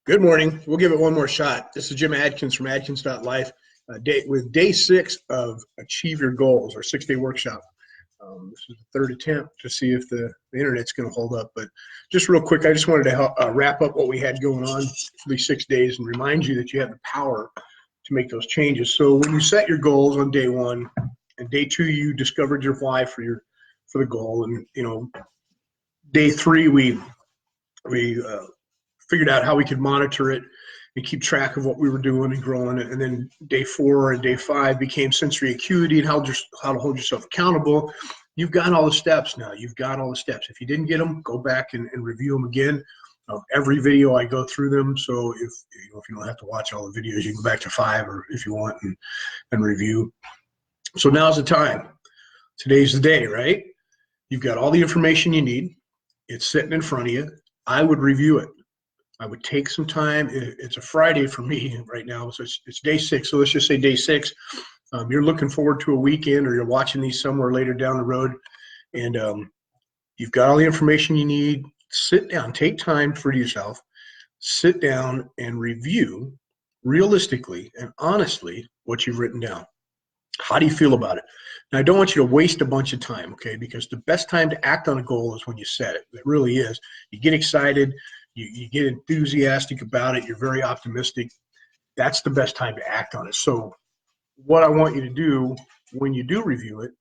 Good morning. We'll give it one more shot. This is Jim Adkins from Adkins.life with day 6 of Achieve Your Goals, our 6-day workshop. This is the third attempt to see if the internet's going to hold up. But just real quick, I just wanted to help, wrap up what we had going on for these 6 days and remind you that you have the power to make those changes. So when you set your goals on day 1 and day 2, you discovered your why for the goal, and day 3 we figured out how we could monitor it and keep track of what we were doing and growing. And then day 4 and day 5 became sensory acuity and how to hold yourself accountable. You've got all the steps now. You've got all the steps. If you didn't get them, go back and review them again. Every video I go through them. So if you don't have to watch all the videos, you can go back to 5 or if you want and review. So now's the time. Today's the day, right? You've got all the information you need. It's sitting in front of you. I would review it. I would take some time. It's a Friday for me right now, so it's day 6. So let's just say day 6. You're looking forward to a weekend, or you're watching these somewhere later down the road, and you've got all the information you need. Sit down, take time for yourself. Sit down and review realistically and honestly what you've written down. How do you feel about it? Now, I don't want you to waste a bunch of time, okay? Because the best time to act on a goal is when you set it. It really is. You get excited. You get enthusiastic about it. You're very optimistic. That's the best time to act on it. So what I want you to do when you do review it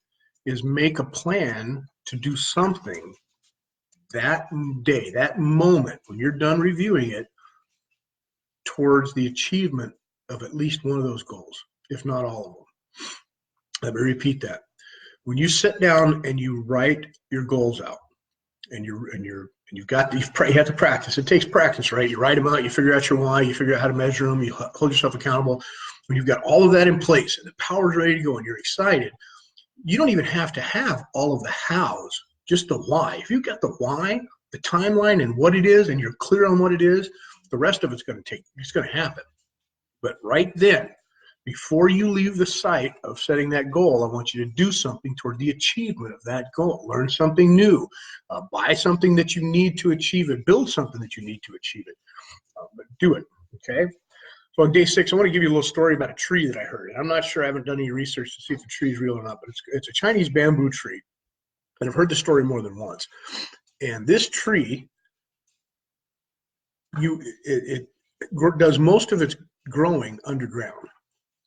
is make a plan to do something that day, that moment, when you're done reviewing it, towards the achievement of at least one of those goals, if not all of them. Let me repeat that. When you sit down and you write your goals out, and you have to practice. It takes practice, right? You write them out, you figure out your why, you figure out how to measure them, you hold yourself accountable. When you've got all of that in place and the power's ready to go and you're excited, you don't even have to have all of the hows, just the why. If you've got the why, the timeline and what it is, and you're clear on what it is, the rest of it's going to happen. But right then, before you leave the site of setting that goal, I want you to do something toward the achievement of that goal. Learn something new. Buy something that you need to achieve it. Build something that you need to achieve it. But do it, okay? So on day 6, I want to give you a little story about a tree that I heard. And I'm not sure, I haven't done any research to see if the tree is real or not, but it's a Chinese bamboo tree. And I've heard the story more than once. And this tree, it does most of its growing underground.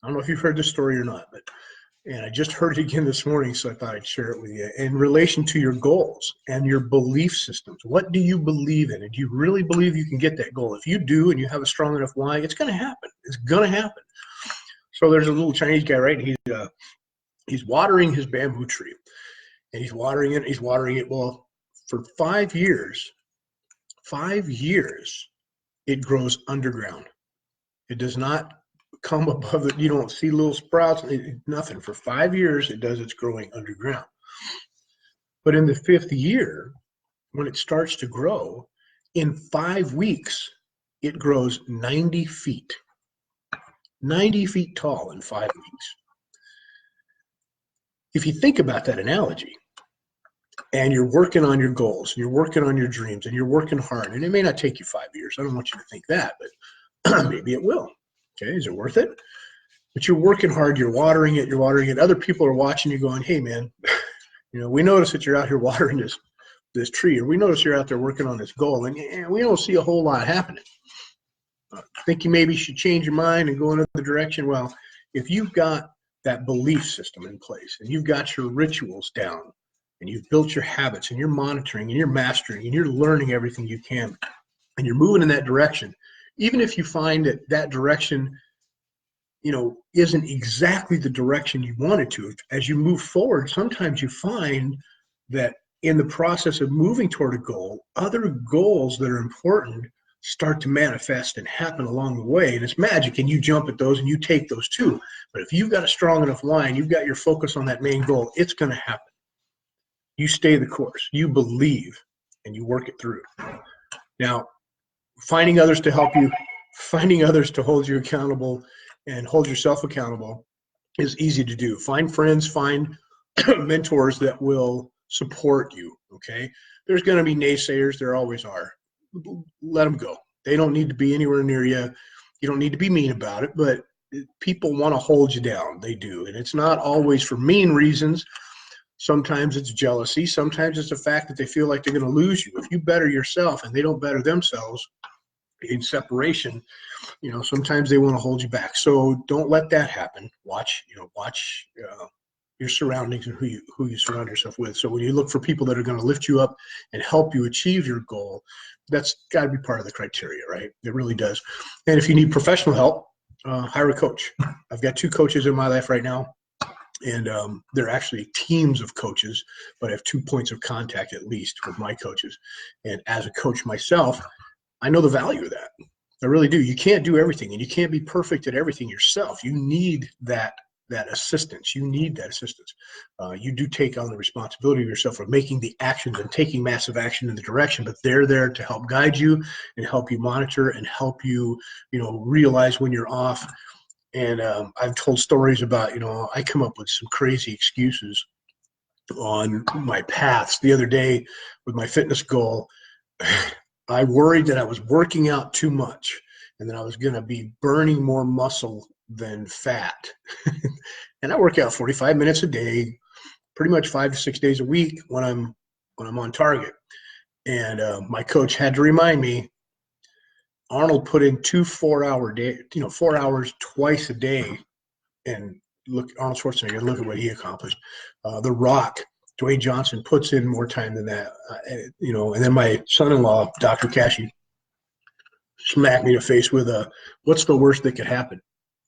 I don't know if you've heard this story or not, and I just heard it again this morning, so I thought I'd share it with you. In relation to your goals and your belief systems, what do you believe in? And do you really believe you can get that goal? If you do and you have a strong enough why, it's going to happen. It's going to happen. So there's a little Chinese guy, right? And he's watering his bamboo tree, and he's watering it. Well, for 5 years, it grows underground. It does not come above it. You don't see little sprouts, nothing. For 5 years, it does its growing underground. But in the 5th year, when it starts to grow, in 5 weeks, it grows 90 feet. 90 feet tall in 5 weeks. If you think about that analogy, and you're working on your goals, and you're working on your dreams, and you're working hard, and it may not take you 5 years. I don't want you to think that, but maybe it will. Okay, is it worth it? But you're working hard, you're watering it. Other people are watching you going, hey, man, we notice that you're out here watering this tree, or we notice you're out there working on this goal, and we don't see a whole lot happening. Think you maybe should change your mind and go another direction? Well, if you've got that belief system in place, and you've got your rituals down, and you've built your habits, and you're monitoring, and you're mastering, and you're learning everything you can, and you're moving in that direction, even if you find that direction, isn't exactly the direction you wanted to, as you move forward, sometimes you find that in the process of moving toward a goal, other goals that are important start to manifest and happen along the way. And it's magic, and you jump at those and you take those too. But if you've got a strong enough why and you've got your focus on that main goal, it's going to happen. You stay the course, you believe, and you work it through. Now, finding others to help you, finding others to hold you accountable and hold yourself accountable is easy to do. Find friends, find mentors that will support you, okay? There's going to be naysayers. There always are. Let them go. They don't need to be anywhere near you. You don't need to be mean about it, but people want to hold you down. They do. And it's not always for mean reasons. Sometimes it's jealousy. Sometimes it's the fact that they feel like they're going to lose you. If you better yourself and they don't better themselves in separation, sometimes they want to hold you back. So don't let that happen. Watch your surroundings and who you surround yourself with. So when you look for people that are going to lift you up and help you achieve your goal, that's got to be part of the criteria, right? It really does. And if you need professional help, hire a coach. I've got 2 coaches in my life right now, and they're actually teams of coaches, but I have 2 points of contact at least with my coaches. And as a coach myself, I know the value of that. I really do. You can't do everything, and you can't be perfect at everything yourself. You need that assistance. You need that assistance. You do take on the responsibility of yourself for making the actions and taking massive action in the direction, but they're there to help guide you and help you monitor and help you, realize when you're off. And I've told stories about, I come up with some crazy excuses on my paths. The other day with my fitness goal, I worried that I was working out too much and that I was going to be burning more muscle than fat. And I work out 45 minutes a day, pretty much 5 to 6 days a week when I'm on target. And my coach had to remind me, Arnold put in 2 4-hour day, 4 hours twice a day. And look, Arnold Schwarzenegger, look at what he accomplished. The Rock, Dwayne Johnson puts in more time than that. And then my son-in-law, Dr. Cashy, smacked me in the face with what's the worst that could happen?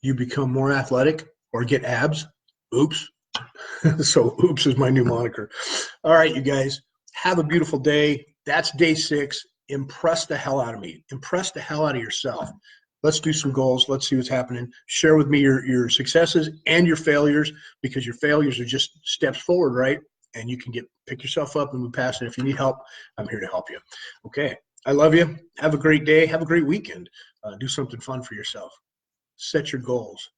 You become more athletic or get abs? Oops. So oops is my new moniker. All right, you guys, have a beautiful day. That's day 6. Impress the hell out of me. Impress the hell out of yourself. Let's do some goals. Let's see what's happening. Share with me your successes and your failures, because your failures are just steps forward, right? And you can pick yourself up and move past it. If you need help, I'm here to help you. Okay. I love you. Have a great day. Have a great weekend. Do something fun for yourself. Set your goals.